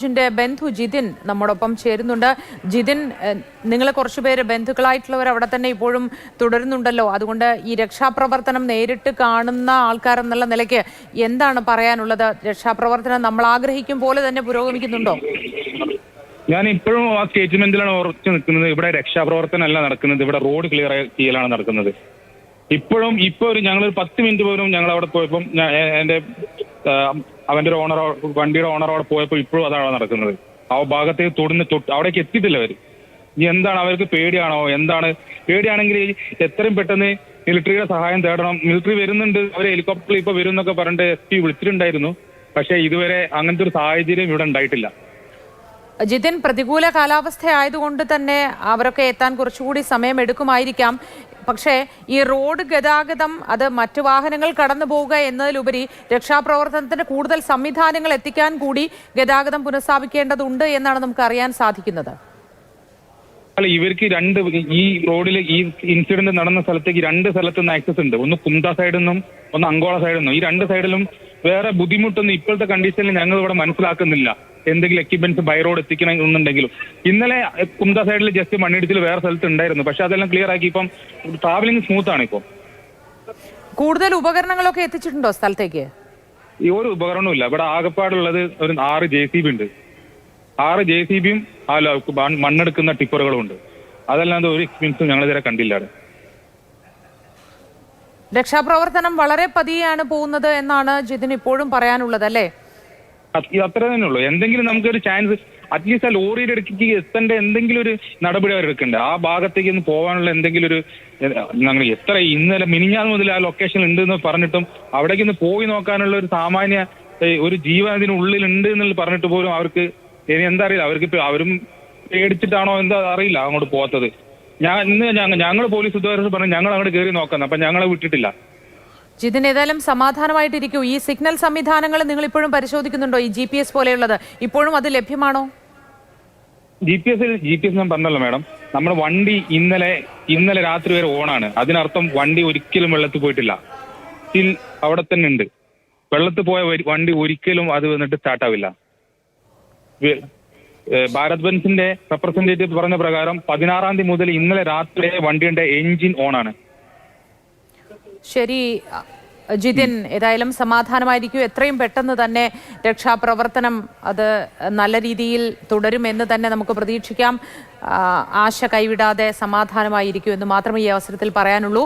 ജിന്റെ ബന്ധു ജിതിൻ നമ്മോടൊപ്പം ചേരുന്നുണ്ട്. ജിതിൻ, നിങ്ങൾ കുറച്ചുപേര് ബന്ധുക്കളായിട്ടുള്ളവർ അവിടെ തന്നെ ഇപ്പോഴും തുടരുന്നുണ്ടല്ലോ. അതുകൊണ്ട് ഈ രക്ഷാപ്രവർത്തനം നേരിട്ട് കാണുന്ന ആൾക്കാരെന്നുള്ള നിലയ്ക്ക് എന്താണ് പറയാനുള്ളത്? രക്ഷാപ്രവർത്തനം നമ്മൾ ആഗ്രഹിക്കും പോലെ തന്നെ പുരോഗമിക്കുന്നുണ്ടോ? ഞാൻ ഇപ്പോഴും ആ സ്റ്റേറ്റ്മെന്റിലാണ് ഉറച്ചു നിൽക്കുന്നത്. ഇവിടെ രക്ഷാപ്രവർത്തനമല്ല നടക്കുന്നത്, ഇവിടെ റോഡ് ക്ലിയർ ചെയ്യലാണ് നടക്കുന്നത്. ഇപ്പോഴും ഞങ്ങളൊരു 10 മിനിറ്റ് പോലും ഞങ്ങൾ അവിടെ പോയപ്പോൾ അവന്റെ ഒരു വണ്ടിയുടെ ഓണർ അവിടെ പോയപ്പോൾ ഇപ്പോഴും അതാണ് നടക്കുന്നത്. ആ ഭാഗത്തേക്ക് അവിടേക്ക് എത്തിയിട്ടില്ല അവര്. ഇനി എന്താണ് അവർക്ക് പേടിയാണോ? എന്താണ് പേടിയാണെങ്കിൽ എത്രയും പെട്ടെന്ന് മിലിറ്ററിയുടെ സഹായം തേടണം. മിലിറ്ററി വരുന്നുണ്ട്, അവർ ഹെലികോപ്റ്ററിൽ ഇപ്പൊ വരും എന്നൊക്കെ പറഞ്ഞിട്ട് SP വിളിച്ചിട്ടുണ്ടായിരുന്നു. പക്ഷെ ഇതുവരെ അങ്ങനത്തെ ഒരു സാഹചര്യം ഇവിടെ ഉണ്ടായിട്ടില്ല. ജിതിൻ, പ്രതികൂല കാലാവസ്ഥ ആയതുകൊണ്ട് തന്നെ അവരൊക്കെ എത്താൻ കുറച്ചുകൂടി സമയമെടുക്കുമായിരിക്കാം. പക്ഷേ ഈ റോഡ് ഗതാഗതം അത് മറ്റു വാഹനങ്ങൾ കടന്നു പോവുക എന്നതിലുപരി രക്ഷാപ്രവർത്തനത്തിന് കൂടുതൽ സംവിധാനങ്ങൾ എത്തിക്കാൻ കൂടി ഗതാഗതം പുനഃസ്ഥാപിക്കേണ്ടതുണ്ട് എന്നാണ് നമുക്ക് അറിയാൻ സാധിക്കുന്നത്. അല്ല, ഇവർക്ക് ഈ റോഡിൽ ഈ ഇൻസിഡന്റ് നടന്ന സ്ഥലത്തേക്ക് 2 സ്ഥലത്തു നിന്ന് ആക്സസ് ഉണ്ട്. ഒന്ന് കുംദ സൈഡിൽ നിന്നും ഒന്ന് അങ്കോള സൈഡിൽ നിന്നും. ഈ 2 സൈഡിലും വേറെ ബുദ്ധിമുട്ടൊന്നും ഇപ്പോഴത്തെ കണ്ടീഷനിൽ ഞങ്ങൾ ഇവിടെ മനസ്സിലാക്കുന്നില്ല. എന്തെങ്കിലും എക്യുപ്മെന്റ്സ് ബൈ റോഡ് എത്തിക്കണമെന്നുണ്ടെങ്കിലും ഇന്നലെ കുംദ സൈഡിൽ ജസ്റ്റ് മണ്ണിടിച്ചിൽ വേറെ സ്ഥലത്ത് ഉണ്ടായിരുന്നു. പക്ഷെ അതെല്ലാം ക്ലിയർ ആക്കി ഇപ്പം ട്രാവലിംഗ് സ്മൂത്ത് ആണ്. ഇപ്പം കൂടുതൽ ഉപകരണങ്ങളൊക്കെ എത്തിച്ചിട്ടുണ്ടോ സ്ഥലത്തേക്ക്? ഈ ഒരു ഉപകരണവും ഇല്ല. ഇവിടെ ആകെപ്പാടുള്ളത് ഒരു 6 JCB ഉണ്ട്. 6 JCBയും മണ്ണെടുക്കുന്ന ടിപ്പറുകളും ഉണ്ട്. അതല്ലാതെ ഒരു എക്സ്പീരിയൻസും ഞങ്ങൾ ഇതുവരെ കണ്ടില്ല. രക്ഷാപ്രവർത്തനം വളരെ പതിയെയാണ് പോകുന്നത് എന്നാണ് ജിതിൻ ഇപ്പോഴും പറയാനുള്ളത്, അല്ലേ? അത്ര തന്നെ ഉള്ളൂ. എന്തെങ്കിലും നമുക്കൊരു ചാൻസ് അറ്റ്ലീസ്റ്റ് ആ ലോറിയുടെ ഇടയ്ക്ക് എത്തേണ്ട എന്തെങ്കിലും ഒരു നടപടി അവർ എടുക്കണ്ടേ? ആ ഭാഗത്തേക്ക് ഒന്ന് പോകാനുള്ള എന്തെങ്കിലും ഒരു ഞങ്ങൾ എത്ര ഇന്നലെ മിനിഞ്ഞാന്ന് മുതൽ ആ ലൊക്കേഷൻ ഉണ്ട് എന്ന് പറഞ്ഞിട്ടും അവിടേക്ക് ഒന്ന് പോയി നോക്കാനുള്ള ഒരു സാമാന്യ ഒരു ജീവൻ അതിനുള്ളിൽ ഉണ്ട് എന്ന് പറഞ്ഞിട്ട് പോലും അവർക്ക് എന്താ അറിയില്ല. അവർക്ക് അവരും പേടിച്ചിട്ടാണോ എന്താ അറിയില്ല അങ്ങോട്ട് പോകാത്തത്. ഞങ്ങൾ പോലീസ് ഉദ്യോഗസ്ഥർ പറഞ്ഞു ഞങ്ങൾ അങ്ങോട്ട് കയറി നോക്കാം. അപ്പൊ ഞങ്ങളെ വിട്ടിട്ടില്ല. ജിതിൻ, ഏതായാലും സമാധാനമായിട്ടിരിക്കൂ. ഈ സിഗ്നൽ സംവിധാനങ്ങൾ നിങ്ങൾ ഇപ്പോഴും പരിശോധിക്കുന്നുണ്ടോ? ഈ GPS പോലെയുള്ളത് ഇപ്പോഴും അത് ലഭ്യമാണോ? GPS ഞാൻ പറഞ്ഞല്ലോ മാഡം, നമ്മുടെ വണ്ടി ഇന്നലെ രാത്രി വരെ ഓണാണ്. അതിനർത്ഥം വണ്ടി ഒരിക്കലും വെള്ളത്തിൽ പോയിട്ടില്ല. സ്റ്റിൽ അവിടെ തന്നെ ഉണ്ട്. വെള്ളത്തിൽ പോയ വണ്ടി ഒരിക്കലും അത് വന്നിട്ട് സ്റ്റാർട്ടാവില്ല. ഭാരത് ബെൻസിന്റെ റെപ്രസെന്റേറ്റീവ് പറഞ്ഞ പ്രകാരം 16-ാം തീയതി മുതൽ ഇന്നലെ രാത്രി വണ്ടിയുടെ എൻജിൻ ഓണാണ്. ശരി ജിതിൻ, ഏതായാലും സമാധാനമായിരിക്കും. എത്രയും പെട്ടെന്ന് തന്നെ രക്ഷാപ്രവർത്തനം അത് നല്ല രീതിയിൽ തുടരുമെന്ന് തന്നെ നമുക്ക് പ്രതീക്ഷിക്കാം. ആശ കൈവിടാതെ സമാധാനമായിരിക്കും എന്ന് മാത്രമേ ഈ അവസരത്തിൽ പറയാനുള്ളൂ.